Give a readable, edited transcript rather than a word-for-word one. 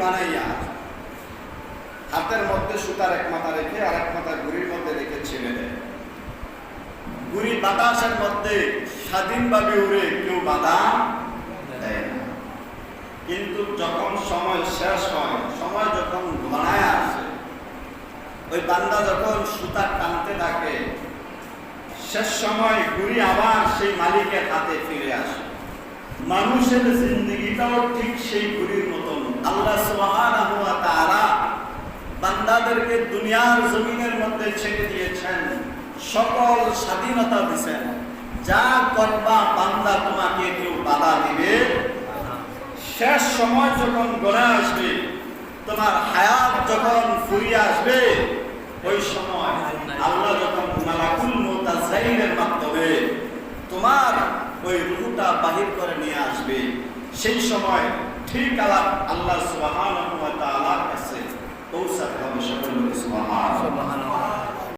বানাইয়া হাতের মধ্যে সুতার এক মাথা রেখে আর এক মাথা ঘুড়ির মধ্যে রেখে ছেড়ে দেয়। ঘুড়ি বাতাসের মধ্যে স্বাধীনভাবে উড়ে, কেউ বাধা দেয় না। কিন্তু যখন সময় শেষ হয়, সময় যখন ঘনায় আসে, ওই বান্দা যখন সুতা টানতে থাকে, শেষ সময় ঘুড়ি আবার সেই মালিকের হাতে ফিরে আসে। মানুষের জিন্দেগিটাও ঠিক সেই ঘুড়ির মতন। আল্লাহ সুবহানাহু ওয়া তাআলা বান্দাদেরকে দুনিয়ার জমিনের মধ্যে ছেড়ে দিয়েছেন, সকল স্বাধীনতা দিয়েছেন। যা করবা বান্দা, তোমাকে কেউ বাধা দিবে। শেষ সময় যখন গড়ে আসবে, তোমার হায়াত যখন ফুরিয়ে আসবে, ওই সময় আল্লাহ যখন মালাকুল মউত আজরাইলের মাধ্যমে তোমার ওই রূহটা বাহির করে নিয়ে আসবে, সেই সময় ঠিক আল্লাহ সুবহানাহু